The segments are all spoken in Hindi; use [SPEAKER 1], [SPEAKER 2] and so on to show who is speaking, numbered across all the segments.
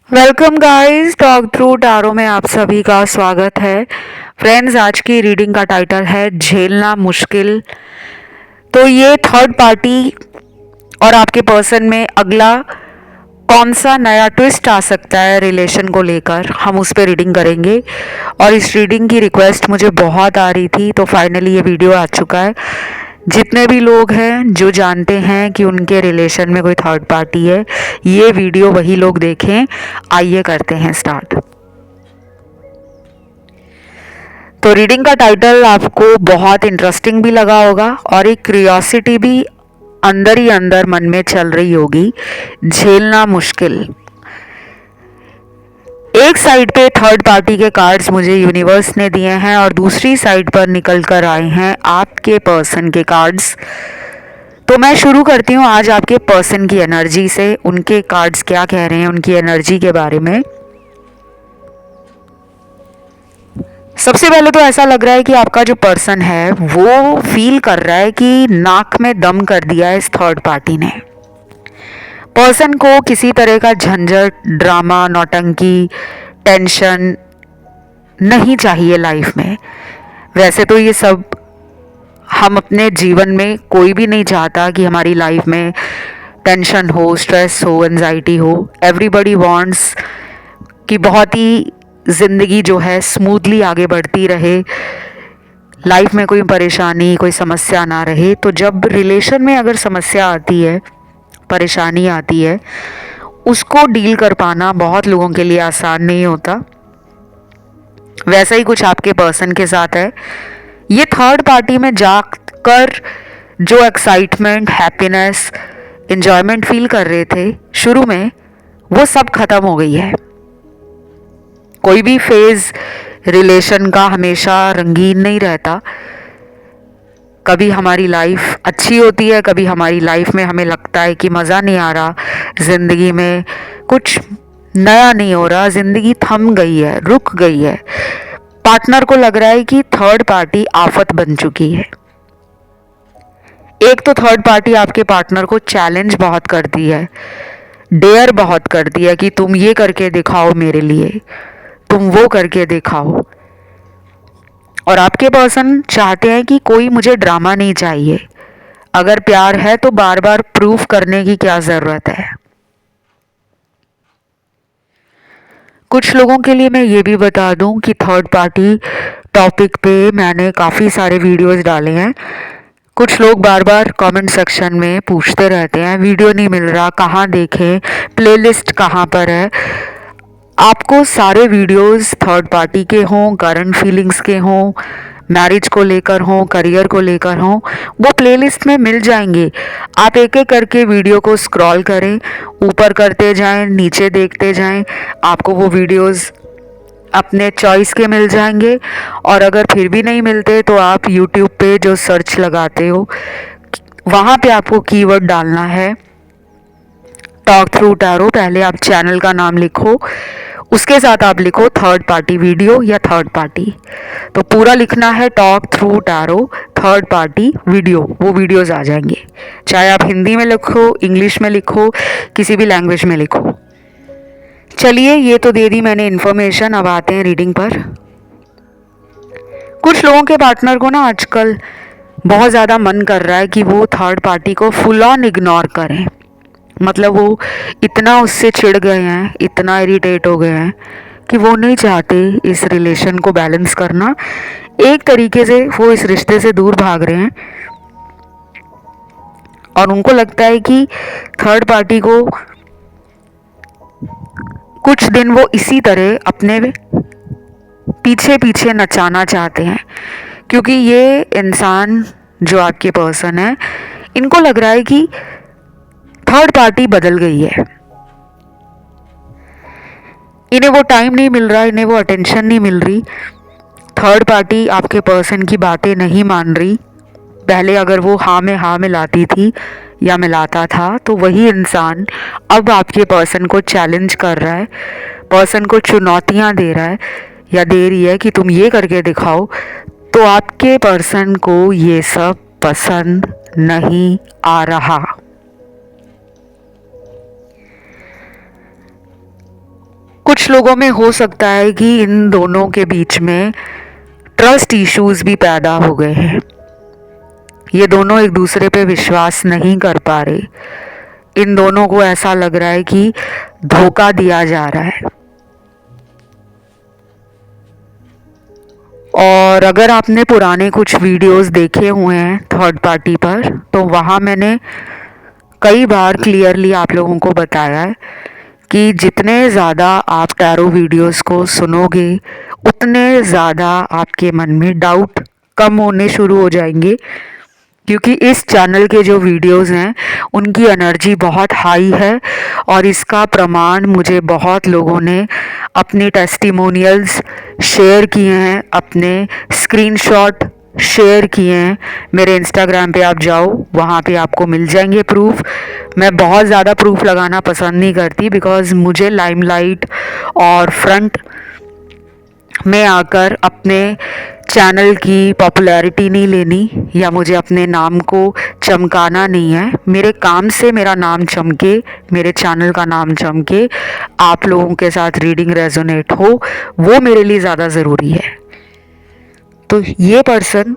[SPEAKER 1] Welcome guys, talk through tarot में आप सभी का स्वागत है। फ्रेंड्स, आज की रीडिंग का टाइटल है झेलना मुश्किल। तो ये थर्ड पार्टी और आपके पर्सन में अगला कौन सा नया ट्विस्ट आ सकता है रिलेशन को लेकर, हम उस पर रीडिंग करेंगे। और इस रीडिंग की रिक्वेस्ट मुझे बहुत आ रही थी, तो फाइनली ये वीडियो आ चुका है। जितने भी लोग हैं जो जानते हैं कि उनके रिलेशन में कोई थर्ड पार्टी है, ये वीडियो वही लोग देखें। आइए करते हैं स्टार्ट। तो रीडिंग का टाइटल आपको बहुत इंटरेस्टिंग भी लगा होगा और एक क्यूरियोसिटी भी अंदर ही अंदर मन में चल रही होगी। झेलना मुश्किल। एक साइड पे थर्ड पार्टी के कार्ड्स मुझे यूनिवर्स ने दिए हैं और दूसरी साइड पर निकल कर आए हैं आपके पर्सन के कार्ड्स। तो मैं शुरू करती हूँ आज आपके पर्सन की एनर्जी से। उनके कार्ड्स क्या कह रहे हैं उनकी एनर्जी के बारे में। सबसे पहले तो ऐसा लग रहा है कि आपका जो पर्सन है वो फील कर रहा है कि नाक में दम कर दिया है इस थर्ड पार्टी ने। पर्सन को किसी तरह का झंझट, ड्रामा, नौटंकी, टेंशन नहीं चाहिए लाइफ में। वैसे तो ये सब हम अपने जीवन में कोई भी नहीं चाहता कि हमारी लाइफ में टेंशन हो, स्ट्रेस हो, एंजाइटी हो। एवरीबडी वांट्स कि बहुत ही ज़िंदगी जो है स्मूथली आगे बढ़ती रहे, लाइफ में कोई परेशानी, कोई समस्या ना रहे। तो जब रिलेशन में अगर समस्या आती है, परेशानी आती है, उसको डील कर पाना बहुत लोगों के लिए आसान नहीं होता। वैसा ही कुछ आपके पर्सन के साथ है। ये थर्ड पार्टी में जाकर जो एक्साइटमेंट, हैप्पीनेस, एंजॉयमेंट फील कर रहे थे शुरू में, वो सब खत्म हो गई है। कोई भी फेज रिलेशन का हमेशा रंगीन नहीं रहता। कभी हमारी लाइफ अच्छी होती है, कभी हमारी लाइफ में हमें लगता है कि मज़ा नहीं आ रहा, ज़िंदगी में कुछ नया नहीं हो रहा, ज़िंदगी थम गई है, रुक गई है। पार्टनर को लग रहा है कि थर्ड पार्टी आफत बन चुकी है। एक तो थर्ड पार्टी आपके पार्टनर को चैलेंज बहुत करती है, डेयर बहुत करती है कि तुम ये करके दिखाओ मेरे लिए, तुम वो करके दिखाओ। और आपके पर्सन चाहते हैं कि कोई मुझे ड्रामा नहीं चाहिए। अगर प्यार है तो बार बार प्रूफ करने की क्या ज़रूरत है। कुछ लोगों के लिए मैं ये भी बता दूं कि थर्ड पार्टी टॉपिक पे मैंने काफ़ी सारे वीडियोस डाले हैं। कुछ लोग बार बार कमेंट सेक्शन में पूछते रहते हैं वीडियो नहीं मिल रहा, कहाँ देखें, प्लेलिस्ट कहाँ पर है। आपको सारे वीडियोस थर्ड पार्टी के हों, करंट फीलिंग्स के हों, मैरिज को लेकर हों, करियर को लेकर हों, वो प्लेलिस्ट में मिल जाएंगे। आप एक एक करके वीडियो को स्क्रॉल करें, ऊपर करते जाएं, नीचे देखते जाएं, आपको वो वीडियोस अपने चॉइस के मिल जाएंगे। और अगर फिर भी नहीं मिलते तो आप यूट्यूब पे जो सर्च लगाते हो, वहाँ पे आपको कीवर्ड डालना है टॉक थ्रू टैरो। पहले आप चैनल का नाम लिखो, उसके साथ आप लिखो थर्ड पार्टी वीडियो या थर्ड पार्टी। तो पूरा लिखना है talk through tarot third party video, वो वीडियोस आ जाएंगे। चाहे आप हिंदी में लिखो, इंग्लिश में लिखो, किसी भी लैंग्वेज में लिखो। चलिए, ये तो दे दी मैंने इन्फॉर्मेशन, अब आते हैं रीडिंग पर। कुछ लोगों के पार्टनर को ना आजकल बहुत ज़्यादा मन कर रहा है कि वो थर्ड पार्टी को फुल ऑन इग्नोर करें। मतलब वो इतना उससे चिढ़ गए हैं, इतना इरिटेट हो गए हैं कि वो नहीं चाहते इस रिलेशन को बैलेंस करना। एक तरीके से वो इस रिश्ते से दूर भाग रहे हैं और उनको लगता है कि थर्ड पार्टी को कुछ दिन वो इसी तरह अपने पीछे पीछे नचाना चाहते हैं। क्योंकि ये इंसान जो आपके पर्सन है, इनको लग रहा है कि थर्ड पार्टी बदल गई है। इन्हें वो टाइम नहीं मिल रहा, इन्हें वो अटेंशन नहीं मिल रही। थर्ड पार्टी आपके पर्सन की बातें नहीं मान रही। पहले अगर वो हाँ में हाँ मिलाती थी या मिलाता था, तो वही इंसान अब आपके पर्सन को चैलेंज कर रहा है, पर्सन को चुनौतियाँ दे रहा है या दे रही है कि तुम ये करके दिखाओ। तो आपके पर्सन को ये सब पसंद नहीं आ रहा। कुछ लोगों में हो सकता है कि इन दोनों के बीच में ट्रस्ट इश्यूज भी पैदा हो गए हैं। ये दोनों एक दूसरे पे विश्वास नहीं कर पा रहे। इन दोनों को ऐसा लग रहा है कि धोखा दिया जा रहा है। और अगर आपने पुराने कुछ वीडियोस देखे हुए हैं थर्ड पार्टी पर, तो वहाँ मैंने कई बार क्लियरली आप लोगों को बताया है कि जितने ज़्यादा आप टैरो वीडियोस को सुनोगे उतने ज़्यादा आपके मन में डाउट कम होने शुरू हो जाएंगे, क्योंकि इस चैनल के जो वीडियोस हैं उनकी एनर्जी बहुत हाई है। और इसका प्रमाण मुझे बहुत लोगों ने अपने टेस्टिमोनियल्स शेयर किए हैं, अपने स्क्रीनशॉट शेयर किए हैं। मेरे इंस्टाग्राम पे आप जाओ, वहाँ पे आपको मिल जाएंगे प्रूफ। मैं बहुत ज़्यादा प्रूफ लगाना पसंद नहीं करती, बिकॉज़ मुझे लाइमलाइट और फ्रंट में आकर अपने चैनल की पॉपुलैरिटी नहीं लेनी, या मुझे अपने नाम को चमकाना नहीं है। मेरे काम से मेरा नाम चमके, मेरे चैनल का नाम चमके, आप लोगों के साथ रीडिंग रेजोनेट हो, वो मेरे लिए ज़्यादा ज़रूरी है। तो ये पर्सन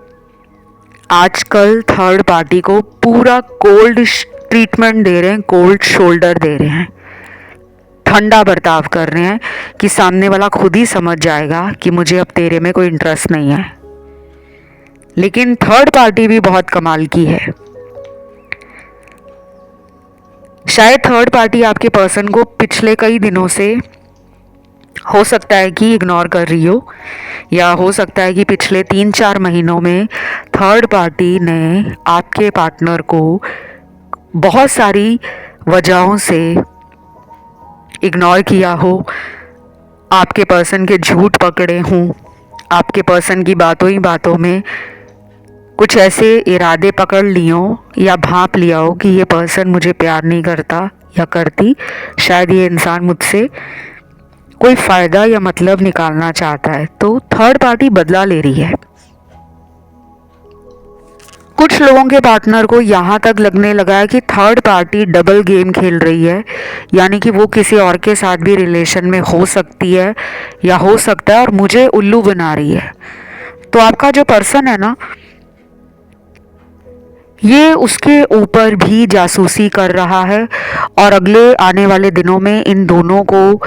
[SPEAKER 1] आजकल थर्ड पार्टी को पूरा कोल्ड ट्रीटमेंट दे रहे हैं, कोल्ड शोल्डर दे रहे हैं, ठंडा बर्ताव कर रहे हैं कि सामने वाला खुद ही समझ जाएगा कि मुझे अब तेरे में कोई इंटरेस्ट नहीं है। लेकिन थर्ड पार्टी भी बहुत कमाल की है। शायद थर्ड पार्टी आपके पर्सन को पिछले कई दिनों से हो सकता है कि इग्नोर कर रही हो, या हो सकता है कि पिछले 3-4 महीनों में थर्ड पार्टी ने आपके पार्टनर को बहुत सारी वजहों से इग्नोर किया हो, आपके पर्सन के झूठ पकड़े हों, आपके पर्सन की बातों ही बातों में कुछ ऐसे इरादे पकड़ लिए हों या भांप लिया हो कि ये पर्सन मुझे प्यार नहीं करता या करती, शायद ये इंसान मुझसे कोई फ़ायदा या मतलब निकालना चाहता है। तो थर्ड पार्टी बदला ले रही है। कुछ लोगों के पार्टनर को यहाँ तक लगने लगा है कि थर्ड पार्टी डबल गेम खेल रही है, यानी कि वो किसी और के साथ भी रिलेशन में हो सकती है या हो सकता है और मुझे उल्लू बना रही है। तो आपका जो पर्सन है ना, ये उसके ऊपर भी जासूसी कर रहा है, और अगले आने वाले दिनों में इन दोनों को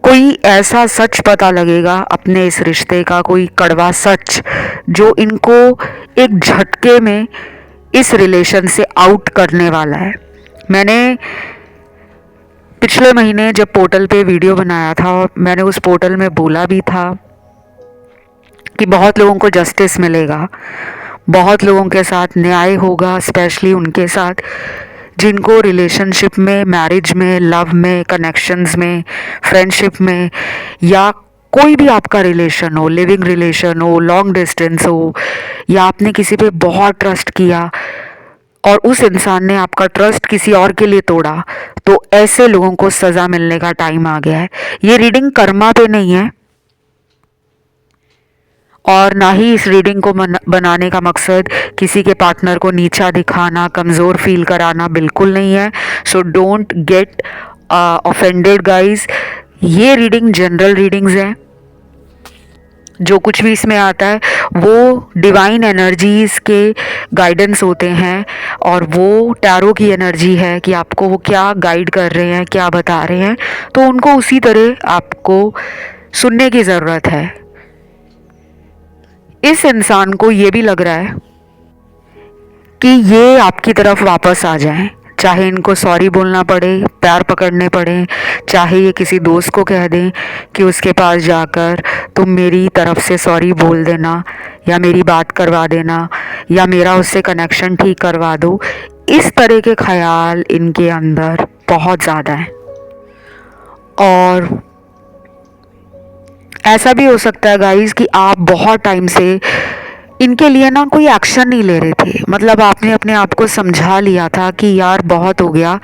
[SPEAKER 1] कोई ऐसा सच पता लगेगा अपने इस रिश्ते का, कोई कड़वा सच जो इनको एक झटके में इस रिलेशन से आउट करने वाला है। मैंने पिछले महीने जब पोर्टल पे वीडियो बनाया था, और मैंने उस पोर्टल में बोला भी था कि बहुत लोगों को जस्टिस मिलेगा, बहुत लोगों के साथ न्याय होगा, स्पेशली उनके साथ जिनको रिलेशनशिप में, मैरिज में, लव में, कनेक्शंस में, फ्रेंडशिप में, या कोई भी आपका रिलेशन हो, लिविंग रिलेशन हो, लॉन्ग डिस्टेंस हो, या आपने किसी पे बहुत ट्रस्ट किया और उस इंसान ने आपका ट्रस्ट किसी और के लिए तोड़ा, तो ऐसे लोगों को सज़ा मिलने का टाइम आ गया है। ये रीडिंग कर्मा पे नहीं है, और ना ही इस रीडिंग को बनाने का मकसद किसी के पार्टनर को नीचा दिखाना, कमज़ोर फील कराना बिल्कुल नहीं है। So don't get offended guys. ये रीडिंग जनरल रीडिंग्स हैं। जो कुछ भी इसमें आता है वो डिवाइन एनर्जीज़ के गाइडेंस होते हैं, और वो टैरो की एनर्जी है कि आपको वो क्या गाइड कर रहे हैं, क्या बता रहे हैं, तो उनको उसी तरह आपको सुनने की ज़रूरत है। इस इंसान को ये भी लग रहा है कि ये आपकी तरफ वापस आ जाएं, चाहे इनको सॉरी बोलना पड़े, पैर पकड़ने पड़े, चाहे ये किसी दोस्त को कह दें कि उसके पास जाकर तुम मेरी तरफ से सॉरी बोल देना, या मेरी बात करवा देना, या मेरा उससे कनेक्शन ठीक करवा दो। इस तरह के ख्याल इनके अंदर बहुत ज़्यादा हैं। और ऐसा भी हो सकता है गाइस कि आप बहुत टाइम से इनके लिए ना कोई एक्शन नहीं ले रहे थे, मतलब आपने अपने आप को समझा लिया था कि यार बहुत हो गया,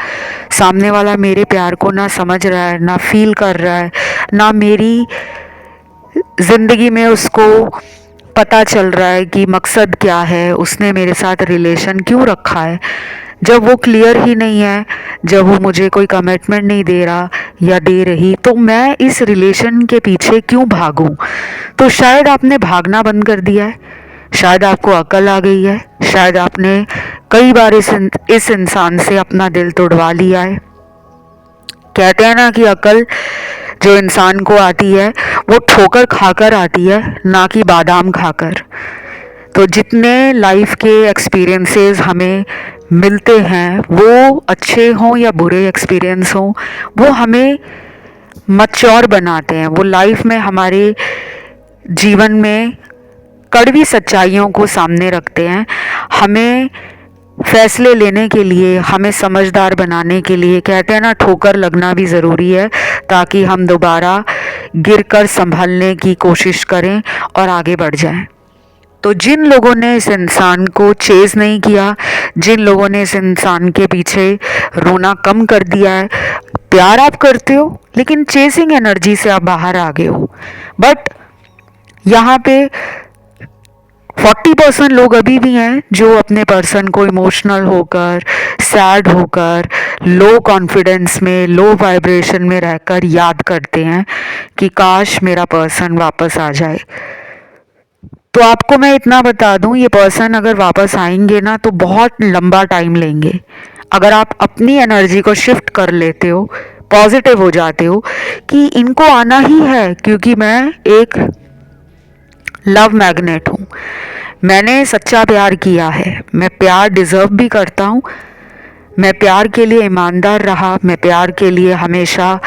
[SPEAKER 1] सामने वाला मेरे प्यार को ना समझ रहा है, ना फील कर रहा है, ना मेरी ज़िंदगी में उसको पता चल रहा है कि मकसद क्या है, उसने मेरे साथ रिलेशन क्यों रखा है। जब वो क्लियर ही नहीं है, जब वो मुझे कोई कमिटमेंट नहीं दे रहा या दे रही, तो मैं इस रिलेशन के पीछे क्यों भागूं? तो शायद आपने भागना बंद कर दिया है, शायद आपको अकल आ गई है, शायद आपने कई बार इस इंसान से अपना दिल तोड़वा लिया है। कहते हैं ना कि अकल जो इंसान को आती है वो ठोकर खाकर आती है, ना कि बादाम खाकर। तो जितने लाइफ के एक्सपीरियंसेस हमें मिलते हैं, वो अच्छे हों या बुरे एक्सपीरियंस हों, वो हमें मैच्योर बनाते हैं। वो लाइफ में हमारे जीवन में कड़वी सच्चाइयों को सामने रखते हैं, हमें फैसले लेने के लिए, हमें समझदार बनाने के लिए। कहते हैं ना, ठोकर लगना भी ज़रूरी है ताकि हम दोबारा गिरकर संभलने की कोशिश करें और आगे बढ़ जाएं। तो जिन लोगों ने इस इंसान को चेज़ नहीं किया, जिन लोगों ने इस इंसान के पीछे रोना कम कर दिया है, प्यार आप करते हो लेकिन चेसिंग एनर्जी से आप बाहर आ गए हो। बट यहाँ पे 40% लोग अभी भी हैं जो अपने पर्सन को इमोशनल होकर, सैड होकर, लो कॉन्फिडेंस में, लो वाइब्रेशन में रहकर याद करते हैं कि काश मेरा पर्सन वापस आ जाए। तो आपको मैं इतना बता दूं, ये पर्सन अगर वापस आएंगे ना तो बहुत लंबा टाइम लेंगे। अगर आप अपनी एनर्जी को शिफ्ट कर लेते हो, पॉजिटिव हो जाते हो कि इनको आना ही है, क्योंकि मैं एक लव मैग्नेट हूँ, मैंने सच्चा प्यार किया है, मैं प्यार डिज़र्व भी करता हूँ, मैं प्यार के लिए ईमानदार रहा, मैं प्यार के लिए हमेशा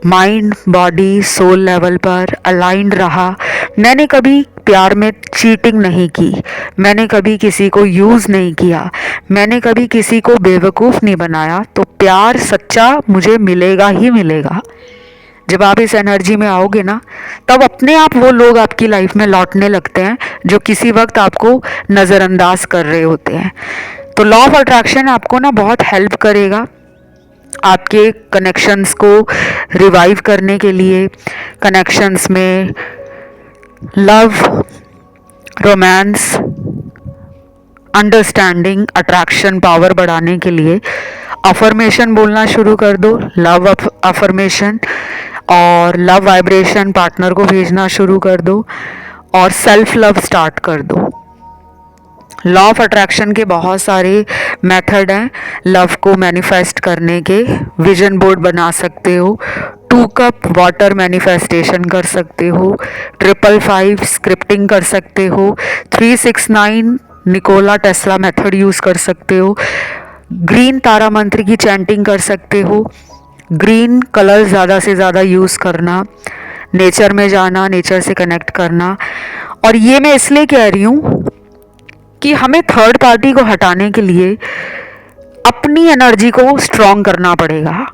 [SPEAKER 1] माइंड बॉडी सोल लेवल पर अलाइंड रहा। मैंने कभी प्यार में चीटिंग नहीं की, मैंने कभी किसी को यूज़ नहीं किया, मैंने कभी किसी को बेवकूफ़ नहीं बनाया। तो प्यार सच्चा मुझे मिलेगा ही मिलेगा। जब आप इस एनर्जी में आओगे ना, तब अपने आप वो लोग आपकी लाइफ में लौटने लगते हैं जो किसी वक्त आपको नज़रअंदाज कर रहे होते हैं। तो लॉ ऑफ अट्रैक्शन आपको ना बहुत हेल्प करेगा आपके कनेक्शंस को रिवाइव करने के लिए, कनेक्शंस में love, romance, understanding, attraction power बढ़ाने के लिए अफर्मेशन बोलना शुरू कर दो, लव अफर्मेशन, और लव वाइब्रेशन पार्टनर को भेजना शुरू कर दो, और सेल्फ लव स्टार्ट कर दो। लॉ ऑफ अट्रैक्शन के बहुत सारे मेथड हैं लव को मैनिफेस्ट करने के। विजन बोर्ड बना सकते हो, 2 कप वाटर मैनिफेस्टेशन कर सकते हो, 555 स्क्रिप्टिंग कर सकते हो, 369 निकोला टेस्ला मेथड यूज़ कर सकते हो, ग्रीन तारा मंत्र की चैंटिंग कर सकते हो, ग्रीन कलर ज़्यादा से ज़्यादा यूज़ करना, नेचर में जाना, नेचर से कनेक्ट करना। और ये मैं इसलिए कह रही हूँ कि हमें थर्ड पार्टी को हटाने के लिए अपनी एनर्जी को स्ट्रॉन्ग करना पड़ेगा,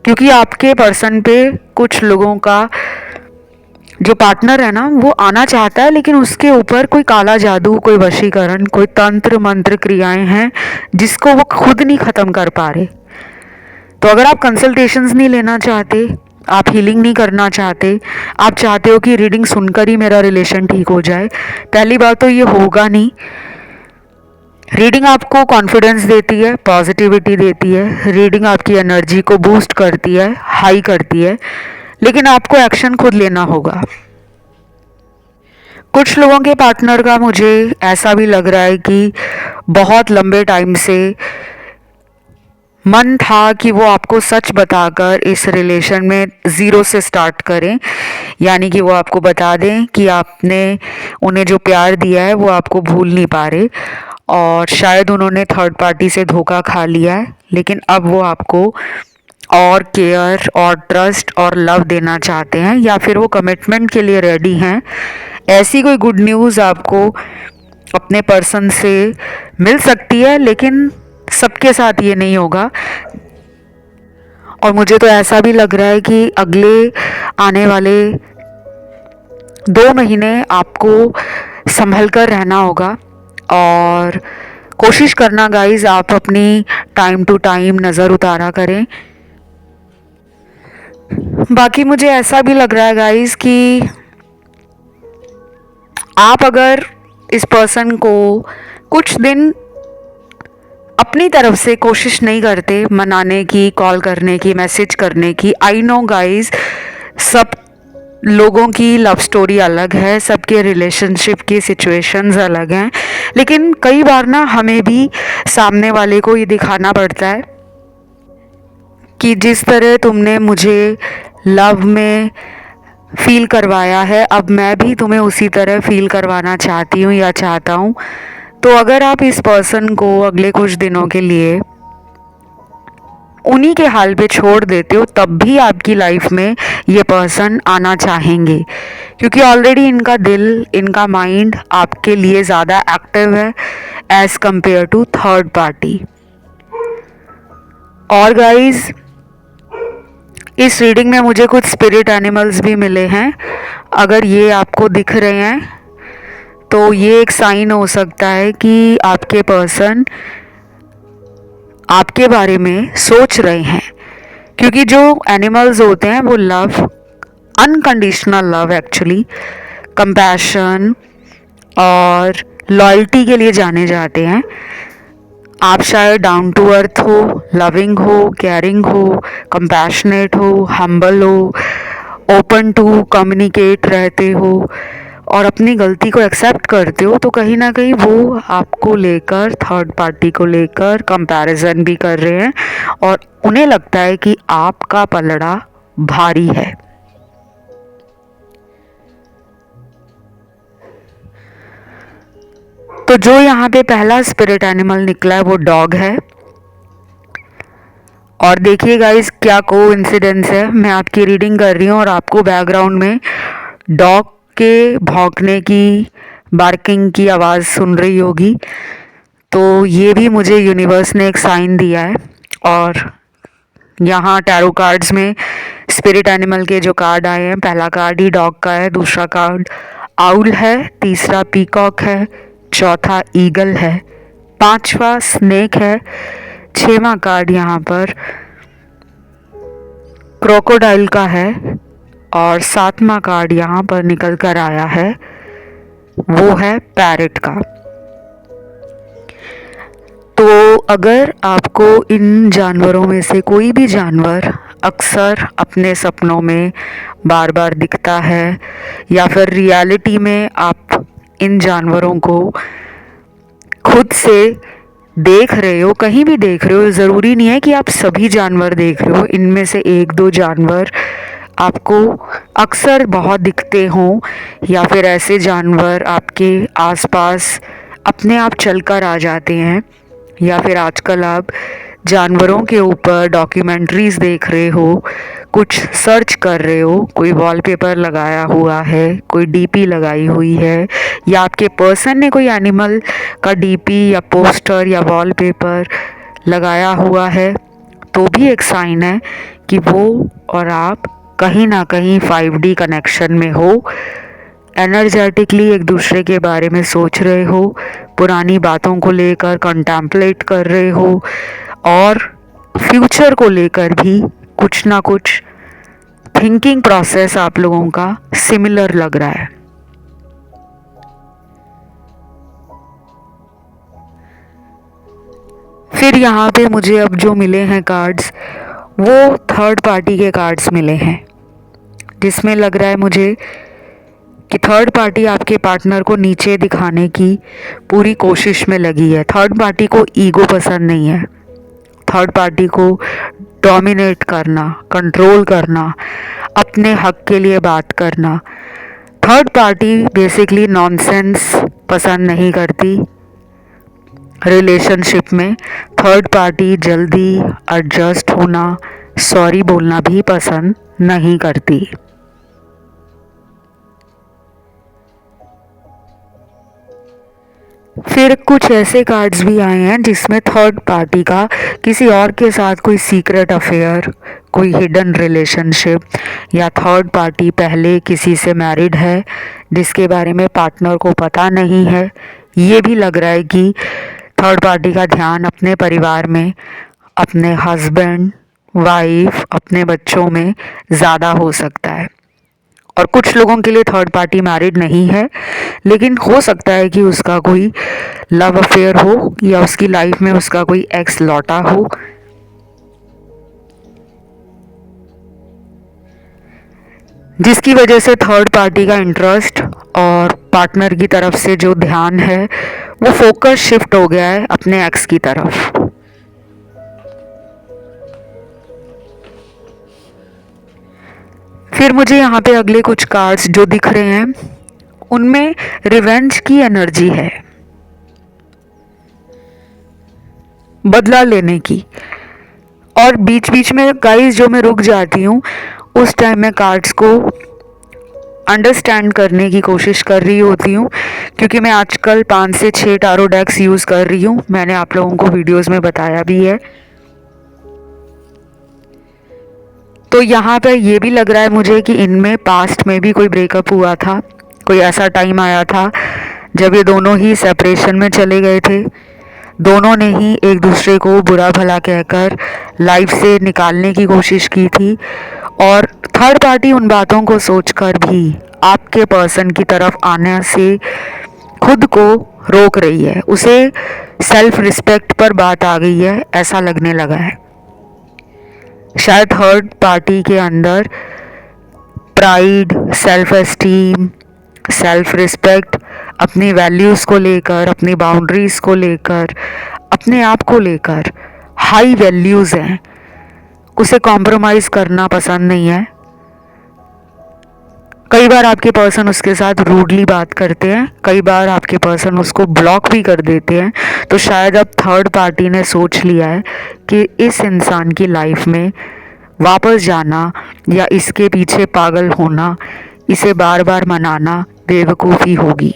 [SPEAKER 1] क्योंकि आपके पर्सन पे कुछ लोगों का जो पार्टनर है ना, वो आना चाहता है लेकिन उसके ऊपर कोई काला जादू, कोई वशीकरण, कोई तंत्र मंत्र क्रियाएं हैं जिसको वो खुद नहीं ख़त्म कर पा रहे। तो अगर आप कंसल्टेशंस नहीं लेना चाहते, आप हीलिंग नहीं करना चाहते, आप चाहते हो कि रीडिंग सुनकर ही मेरा रिलेशन ठीक हो जाए, पहली बात तो ये होगा नहीं। रीडिंग आपको कॉन्फिडेंस देती है, पॉजिटिविटी देती है, रीडिंग आपकी एनर्जी को बूस्ट करती है, हाई करती है, लेकिन आपको एक्शन खुद लेना होगा। कुछ लोगों के पार्टनर का मुझे ऐसा भी लग रहा है कि बहुत लंबे टाइम से मन था कि वो आपको सच बताकर इस रिलेशन में ज़ीरो से स्टार्ट करें, यानी कि वो आपको बता दें कि आपने उन्हें जो प्यार दिया है वो आपको भूल नहीं पा रहे, और शायद उन्होंने थर्ड पार्टी से धोखा खा लिया है, लेकिन अब वो आपको और केयर और ट्रस्ट और लव देना चाहते हैं, या फिर वो कमिटमेंट के लिए रेडी हैं। ऐसी कोई गुड न्यूज़ आपको अपने पर्सन से मिल सकती है, लेकिन सबके साथ ये नहीं होगा। और मुझे तो ऐसा भी लग रहा है कि अगले आने वाले 2 महीने आपको संभल कर रहना होगा, और कोशिश करना गाइस आप अपनी टाइम टू टाइम नज़र उतारा करें। बाकी मुझे ऐसा भी लग रहा है गाइस कि आप अगर इस पर्सन को कुछ दिन अपनी तरफ से कोशिश नहीं करते मनाने की, कॉल करने की, मैसेज करने की। आई नो गाइस, सब लोगों की लव स्टोरी अलग है, सबके रिलेशनशिप की सिचुएशंस अलग हैं, लेकिन कई बार ना हमें भी सामने वाले को ये दिखाना पड़ता है कि जिस तरह तुमने मुझे लव में फील करवाया है, अब मैं भी तुम्हें उसी तरह फील करवाना चाहती हूँ या चाहता हूँ। तो अगर आप इस पर्सन को अगले कुछ दिनों के लिए उन्हीं के हाल पे छोड़ देते हो, तब भी आपकी लाइफ में ये पर्सन आना चाहेंगे, क्योंकि ऑलरेडी इनका दिल, इनका माइंड आपके लिए ज़्यादा एक्टिव है as compare to third party. और गाइस, इस रीडिंग में मुझे कुछ स्पिरिट एनिमल्स भी मिले हैं। अगर ये आपको दिख रहे हैं तो ये एक साइन हो सकता है कि आपके पर्सन आपके बारे में सोच रहे हैं, क्योंकि जो एनिमल्स होते हैं वो love, unconditional love actually, compassion और लॉयल्टी के लिए जाने जाते हैं। आप शायद डाउन टू अर्थ हो, लविंग हो, केयरिंग हो, कंपैशनेट हो, हम्बल हो, ओपन टू कम्युनिकेट रहते हो और अपनी गलती को एक्सेप्ट करते हो, तो कहीं ना कहीं वो आपको लेकर, थर्ड पार्टी को लेकर कंपैरिजन भी कर रहे हैं और उन्हें लगता है कि आपका पलड़ा भारी है। तो जो यहाँ पे पहला स्पिरिट एनिमल निकला है वो डॉग है। और देखिए गाइस, क्या कोइंसिडेंस है, मैं आपकी रीडिंग कर रही हूँ और आपको बैकग्राउंड में डॉग के भौंकने की, बार्किंग की आवाज़ सुन रही होगी। तो ये भी मुझे यूनिवर्स ने एक साइन दिया है। और यहाँ टैरो कार्ड्स में स्पिरिट एनिमल के जो कार्ड आए हैं, पहला कार्ड ही डॉग का है, दूसरा कार्ड आउल है, तीसरा पीकॉक है, चौथा ईगल है, पांचवा स्नेक है, छठवां कार्ड यहाँ पर क्रोकोडाइल का है और सातवां कार्ड यहाँ पर निकल कर आया है वो है पैरेट का। तो अगर आपको इन जानवरों में से कोई भी जानवर अक्सर अपने सपनों में बार बार दिखता है या फिर रियलिटी में आप इन जानवरों को खुद से देख रहे हो, कहीं भी देख रहे हो, ज़रूरी नहीं है कि आप सभी जानवर देख रहे हो, इनमें से एक दो जानवर आपको अक्सर बहुत दिखते हों या फिर ऐसे जानवर आपके आसपास अपने आप चलकर आ जाते हैं, या फिर आजकल आप जानवरों के ऊपर डॉक्यूमेंट्रीज देख रहे हो, कुछ सर्च कर रहे हो, कोई वॉलपेपर लगाया हुआ है, कोई डीपी लगाई हुई है, या आपके पर्सन ने कोई एनिमल का डीपी या पोस्टर या वॉलपेपर लगाया हुआ है, तो भी एक साइन है कि वो और आप कहीं ना कहीं 5D कनेक्शन में हो, एनर्जेटिकली एक दूसरे के बारे में सोच रहे हो, पुरानी बातों को लेकर कंटेम्पलेट कर रहे हो और फ्यूचर को लेकर भी कुछ ना कुछ थिंकिंग प्रोसेस आप लोगों का सिमिलर लग रहा है। फिर यहाँ पे मुझे अब जो मिले हैं कार्ड्स, वो थर्ड पार्टी के कार्ड्स मिले हैं, जिसमें लग रहा है मुझे कि थर्ड पार्टी आपके पार्टनर को नीचे दिखाने की पूरी कोशिश में लगी है। थर्ड पार्टी को ईगो पसंद नहीं है, थर्ड पार्टी को डोमिनेट करना, कंट्रोल करना, अपने हक के लिए बात करना। थर्ड पार्टी बेसिकली नॉनसेंस पसंद नहीं करती रिलेशनशिप में। थर्ड पार्टी जल्दी एडजस्ट होना, सॉरी बोलना भी पसंद नहीं करती। फिर कुछ ऐसे कार्ड्स भी आए हैं जिसमें थर्ड पार्टी का किसी और के साथ कोई सीक्रेट अफेयर, कोई हिडन रिलेशनशिप, या थर्ड पार्टी पहले किसी से मैरिड है जिसके बारे में पार्टनर को पता नहीं है। ये भी लग रहा है कि थर्ड पार्टी का ध्यान अपने परिवार में, अपने हस्बैंड, वाइफ, अपने बच्चों में ज़्यादा हो सकता है। और कुछ लोगों के लिए थर्ड पार्टी मैरिड नहीं है, लेकिन हो सकता है कि उसका कोई लव अफेयर हो या उसकी लाइफ में उसका कोई एक्स लौटा हो, जिसकी वजह से थर्ड पार्टी का इंटरेस्ट और पार्टनर की तरफ से जो ध्यान है वो फोकस शिफ्ट हो गया है अपने एक्स की तरफ। फिर मुझे यहाँ पे अगले कुछ कार्ड्स जो दिख रहे हैं उनमें रिवेंज की एनर्जी है, बदला लेने की। और बीच बीच में गाइस जो मैं रुक जाती हूँ उस टाइम मैं कार्ड्स को अंडरस्टैंड करने की कोशिश कर रही होती हूँ, क्योंकि मैं आजकल 5 से 6 टारो डेक्स यूज़ कर रही हूँ। मैंने आप लोगों को वीडियोस में बताया भी है। तो यहाँ पर ये भी लग रहा है मुझे कि इनमें पास्ट में भी कोई ब्रेकअप हुआ था, कोई ऐसा टाइम आया था जब ये दोनों ही सेपरेशन में चले गए थे। दोनों ने ही एक दूसरे को बुरा भला कहकर लाइफ से निकालने की कोशिश की थी, और थर्ड पार्टी उन बातों को सोचकर भी आपके पर्सन की तरफ आने से खुद को रोक रही है। उसे सेल्फ रिस्पेक्ट पर बात आ गई है, ऐसा लगने लगा है। शायद थर्ड पार्टी के अंदर pride, self esteem, self respect, अपनी वैल्यूज़ को लेकर, अपनी बाउंड्रीज़ को लेकर, अपने आप को लेकर हाई वैल्यूज़ हैं। उसे कॉम्प्रोमाइज़ करना पसंद नहीं है। कई बार आपके पर्सन उसके साथ रूडली बात करते हैं, कई बार आपके पर्सन उसको ब्लॉक भी कर देते हैं। तो शायद अब थर्ड पार्टी ने सोच लिया है कि इस इंसान की लाइफ में वापस जाना या इसके पीछे पागल होना, इसे बार बार मनाना बेवकूफ़ी होगी।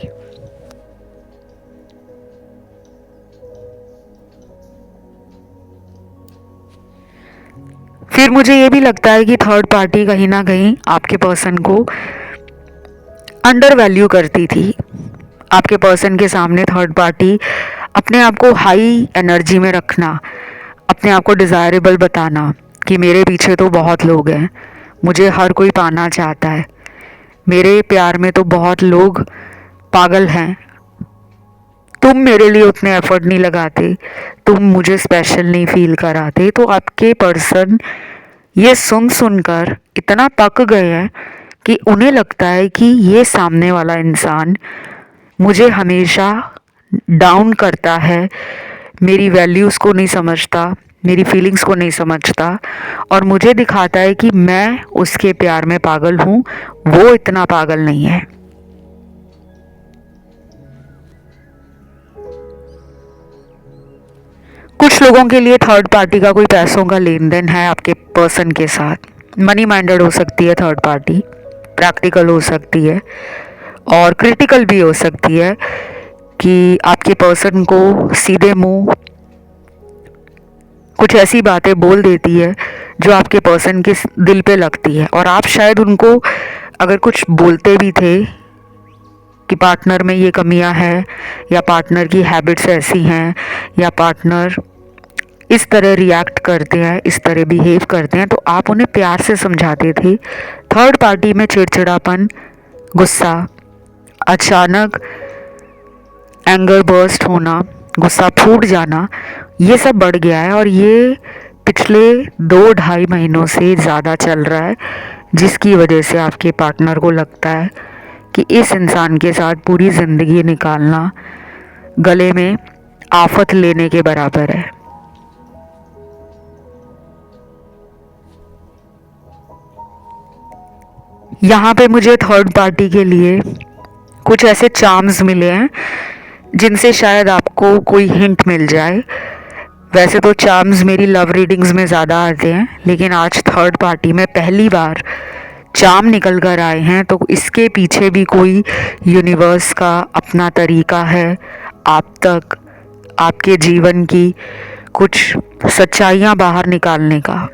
[SPEAKER 1] फिर मुझे ये भी लगता है कि थर्ड पार्टी कहीं ना कहीं आपके पर्सन को अंडर वैल्यू करती थी। आपके पर्सन के सामने थर्ड पार्टी अपने आप को हाई एनर्जी में रखना, अपने आप को डिज़ायरेबल बताना कि मेरे पीछे तो बहुत लोग हैं, मुझे हर कोई पाना चाहता है, मेरे प्यार में तो बहुत लोग पागल हैं, तुम मेरे लिए उतने एफर्ट नहीं लगाते, तुम मुझे स्पेशल नहीं फील कराते। तो आपके पर्सन ये सुन सुनकर इतना पक गए हैं कि उन्हें लगता है कि ये सामने वाला इंसान मुझे हमेशा डाउन करता है, मेरी वैल्यूज़ को नहीं समझता, मेरी फीलिंग्स को नहीं समझता, और मुझे दिखाता है कि मैं उसके प्यार में पागल हूँ, वो इतना पागल नहीं है। कुछ लोगों के लिए थर्ड पार्टी का कोई पैसों का लेन देन है आपके पर्सन के साथ। मनी माइंडेड हो सकती है थर्ड पार्टी, प्रैक्टिकल हो सकती है और क्रिटिकल भी हो सकती है कि आपके पर्सन को सीधे मुंह कुछ ऐसी बातें बोल देती है जो आपके पर्सन के दिल पे लगती है, और आप शायद उनको अगर कुछ बोलते भी थे कि पार्टनर में ये कमियां हैं, या पार्टनर की हैबिट्स ऐसी हैं, या पार्टनर इस तरह रिएक्ट करते हैं, इस तरह बिहेव करते हैं, तो आप उन्हें प्यार से समझाते थे। थर्ड पार्टी में चिड़चिड़ापन, गुस्सा, अचानक एंगर बर्स्ट होना, गुस्सा फूट जाना, ये सब बढ़ गया है, और ये पिछले 2-2.5 महीनों से ज़्यादा चल रहा है, जिसकी वजह से आपके पार्टनर को लगता है कि इस इंसान के साथ पूरी ज़िंदगी निकालना गले में आफत लेने के बराबर है। यहाँ पे मुझे थर्ड पार्टी के लिए कुछ ऐसे चार्म्स मिले हैं जिनसे शायद आपको कोई हिंट मिल जाए। वैसे तो चार्म्स मेरी लव रीडिंग्स में ज़्यादा आते हैं, लेकिन आज थर्ड पार्टी में पहली बार चार्म निकल कर आए हैं, तो इसके पीछे भी कोई यूनिवर्स का अपना तरीका है आप तक, आपके जीवन की कुछ सच्चाइयाँ बाहर निकालने का।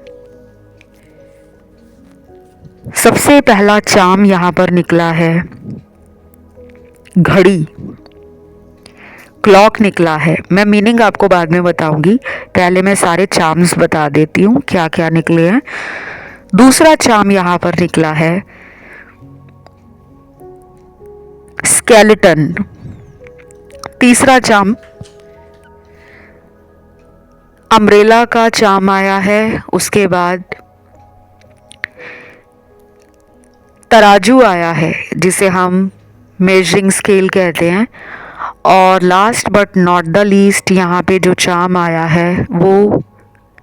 [SPEAKER 1] सबसे पहला चार्म यहाँ पर निकला है घड़ी, क्लॉक निकला है। मैं मीनिंग आपको बाद में बताऊंगी, पहले मैं सारे चार्म्स बता देती हूँ क्या क्या निकले हैं। दूसरा चार्म यहाँ पर निकला है स्केलेटन। तीसरा चाम अम्ब्रेला का चाम आया है, उसके बाद तराजू आया है जिसे हम मेजरिंग स्केल कहते हैं, और last but not the least यहाँ पे जो चाम आया है वो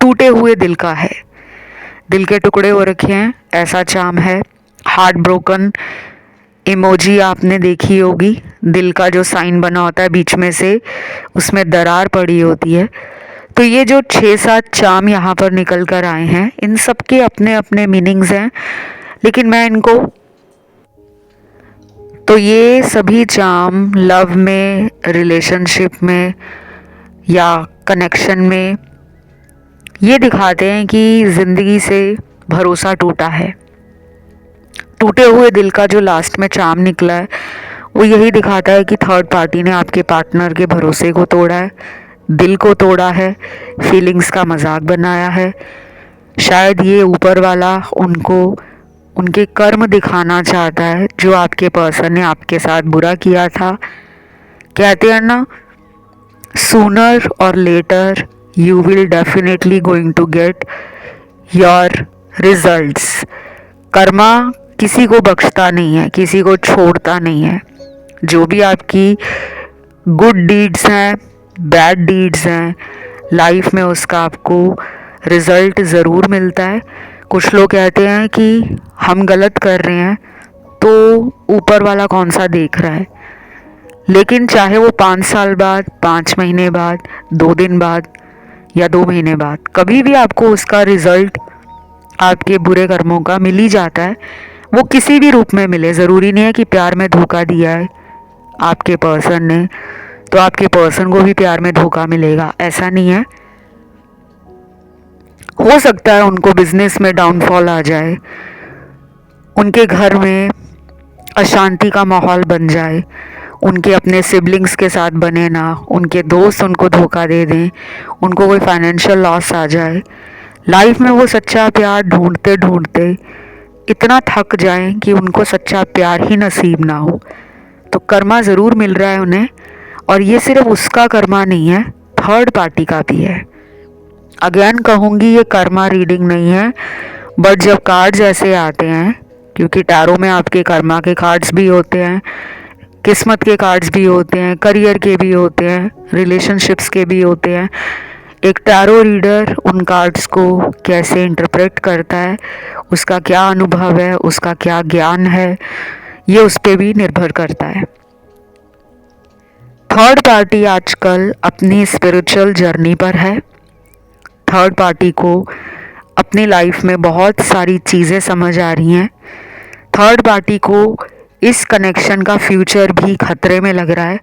[SPEAKER 1] टूटे हुए दिल का है। दिल के टुकड़े हो रखे हैं, ऐसा चाम है। हार्ट ब्रोकन इमोजी आपने देखी होगी, दिल का जो साइन बना होता है बीच में से उसमें दरार पड़ी होती है। तो ये जो 6-7 चाम यहाँ पर निकल कर आए हैं, इन सब के अपने अपने मीनिंग्स हैं, लेकिन मैं इनको, तो ये सभी चाम लव में, रिलेशनशिप में या कनेक्शन में ये दिखाते हैं कि ज़िंदगी से भरोसा टूटा है। टूटे हुए दिल का जो लास्ट में चाम निकला है वो यही दिखाता है कि थर्ड पार्टी ने आपके पार्टनर के भरोसे को तोड़ा है, दिल को तोड़ा है, फीलिंग्स का मजाक बनाया है। शायद ये ऊपर वाला उनको उनके कर्म दिखाना चाहता है जो आपके पर्सन ने आपके साथ बुरा किया था। कहते हैं ना, सूनर और later you will definitely going to get your results. Karma किसी को बख्शता नहीं है, किसी को छोड़ता नहीं है। जो भी आपकी गुड डीड्स हैं, बैड डीड्स हैं लाइफ में, उसका आपको रिज़ल्ट ज़रूर मिलता है। कुछ लोग कहते हैं कि हम गलत कर रहे हैं तो ऊपर वाला कौन सा देख रहा है, लेकिन चाहे वो 5 साल बाद, 5 महीने बाद, 2 दिन बाद या 2 महीने बाद, कभी भी आपको उसका रिज़ल्ट आपके बुरे कर्मों का मिल ही जाता है। वो किसी भी रूप में मिले, ज़रूरी नहीं है कि प्यार में धोखा दिया है आपके पर्सन ने तो आपके पर्सन को भी प्यार में धोखा मिलेगा, ऐसा नहीं है। हो सकता है उनको बिजनेस में डाउनफॉल आ जाए, उनके घर में अशांति का माहौल बन जाए, उनके अपने सिबलिंग्स के साथ बने ना, उनके दोस्त उनको धोखा दे दें, उनको कोई फाइनेंशियल लॉस आ जाए, लाइफ में वो सच्चा प्यार ढूंढते ढूंढते इतना थक जाएं कि उनको सच्चा प्यार ही नसीब ना हो। तो कर्मा ज़रूर मिल रहा है उन्हें, और ये सिर्फ उसका कर्मा नहीं है, थर्ड पार्टी का भी है। अगेन कहूँगी, ये कर्मा रीडिंग नहीं है, बट जब कार्ड्स ऐसे आते हैं, क्योंकि टैरो में आपके कर्मा के कार्ड्स भी होते हैं, किस्मत के कार्ड्स भी होते हैं, करियर के भी होते हैं, रिलेशनशिप्स के भी होते हैं। एक टैरो रीडर उन कार्ड्स को कैसे इंटरप्रेट करता है, उसका क्या अनुभव है, उसका क्या ज्ञान है, ये उस पर भी निर्भर करता है। थर्ड पार्टी आजकल अपनी स्पिरिचुअल जर्नी पर है। थर्ड पार्टी को अपनी लाइफ में बहुत सारी चीज़ें समझ आ रही हैं। थर्ड पार्टी को इस कनेक्शन का फ्यूचर भी खतरे में लग रहा है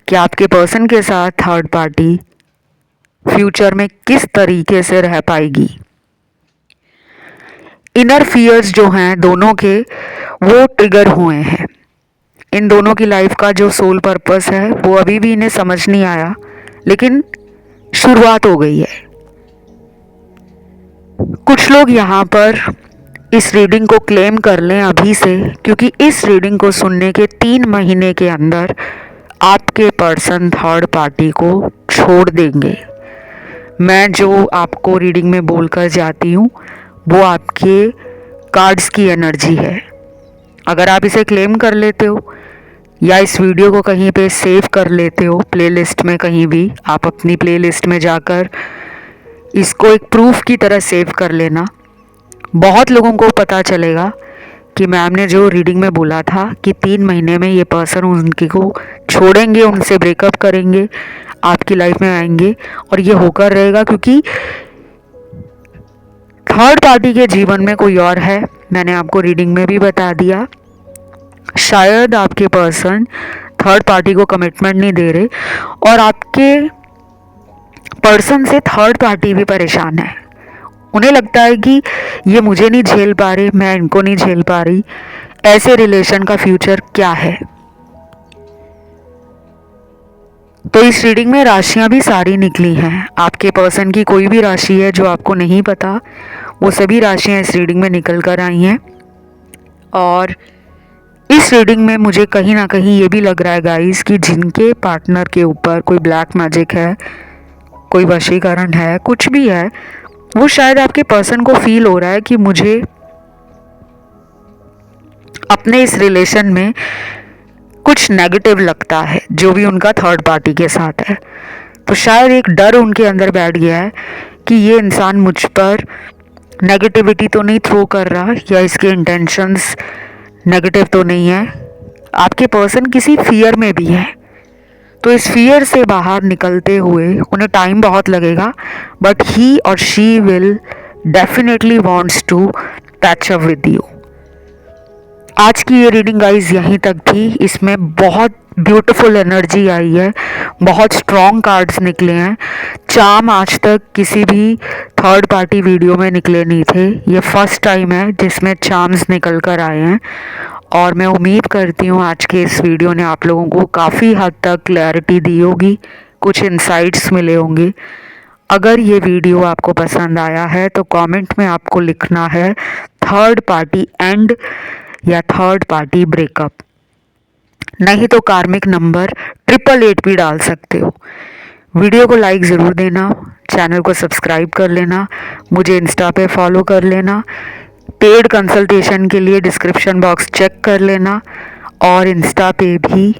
[SPEAKER 1] कि आपके पर्सन के साथ थर्ड पार्टी फ्यूचर में किस तरीके से रह पाएगी। इनर फियर्स जो हैं दोनों के, वो ट्रिगर हुए हैं। इन दोनों की लाइफ का जो सोल पर्पस है वो अभी भी इन्हें समझ नहीं आया, लेकिन शुरुआत हो गई है। कुछ लोग यहाँ पर इस रीडिंग को क्लेम कर लें अभी से, क्योंकि इस रीडिंग को सुनने के 3 महीने के अंदर आपके पर्सन थर्ड पार्टी को छोड़ देंगे। मैं जो आपको रीडिंग में बोलकर जाती हूँ वो आपके कार्ड्स की एनर्जी है। अगर आप इसे क्लेम कर लेते हो या इस वीडियो को कहीं पे सेव कर लेते हो प्लेलिस्ट में, कहीं भी आप अपनी प्लेलिस्ट में जाकर इसको एक प्रूफ की तरह सेव कर लेना, बहुत लोगों को पता चलेगा कि मैम ने जो रीडिंग में बोला था कि 3 महीने में ये पर्सन उनकी को छोड़ेंगे, उनसे ब्रेकअप करेंगे, आपकी लाइफ में आएंगे, और ये होकर रहेगा क्योंकि थर्ड पार्टी के जीवन में कोई और है। मैंने आपको रीडिंग में भी बता दिया। शायद आपके पर्सन थर्ड पार्टी को कमिटमेंट नहीं दे रहे, और आपके पर्सन से थर्ड पार्टी भी परेशान है। उन्हें लगता है कि ये मुझे नहीं झेल पा रहे, मैं इनको नहीं झेल पा रही। ऐसे रिलेशन का फ्यूचर क्या है। तो इस रीडिंग में राशियां भी सारी निकली हैं। आपके पर्सन की कोई भी राशि है जो आपको नहीं पता, वो सभी राशियां इस रीडिंग में निकल कर आई हैं। और इस रीडिंग में मुझे कहीं ना कहीं ये भी लग रहा है गाइस कि जिनके पार्टनर के ऊपर कोई ब्लैक मैजिक है, कोई वशीकरण है, कुछ भी है, वो शायद आपके पर्सन को फील हो रहा है कि मुझे अपने इस रिलेशन में कुछ नेगेटिव लगता है जो भी उनका थर्ड पार्टी के साथ है। तो शायद एक डर उनके अंदर बैठ गया है कि ये इंसान मुझ पर नेगेटिविटी तो नहीं थ्रो कर रहा, या इसके इंटेंशंस नेगेटिव तो नहीं है। आपके पर्सन किसी फियर में भी है, तो इस फियर से बाहर निकलते हुए उन्हें टाइम बहुत लगेगा, but he or she will definitely wants to patch up with you. आज की ये रीडिंग गाइज यहीं तक थी। इसमें बहुत ब्यूटीफुल एनर्जी आई है, बहुत स्ट्रॉन्ग कार्ड्स निकले हैं। चार्म आज तक किसी भी थर्ड पार्टी वीडियो में निकले नहीं थे, ये फर्स्ट टाइम है जिसमें चार्म्स निकल कर आए हैं। और मैं उम्मीद करती हूँ आज के इस वीडियो ने आप लोगों को काफ़ी हद तक क्लैरिटी दी होगी, कुछ इंसाइट्स मिले होंगे। अगर ये वीडियो आपको पसंद आया है तो कमेंट में आपको लिखना है थर्ड पार्टी एंड या थर्ड पार्टी ब्रेकअप, नहीं तो कार्मिक नंबर 888 भी डाल सकते हो। वीडियो को लाइक ज़रूर देना, चैनल को सब्सक्राइब कर लेना, मुझे इंस्टा पे फॉलो कर लेना, पेड कंसल्टेशन के लिए डिस्क्रिप्शन बॉक्स चेक कर लेना, और इंस्टा पे भी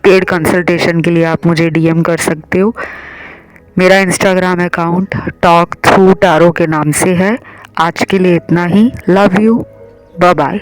[SPEAKER 1] पेड कंसल्टेशन के लिए आप मुझे डीएम कर सकते हो। मेरा Instagram account talk through tarot के नाम से है। आज के लिए इतना ही। Love you, bye bye.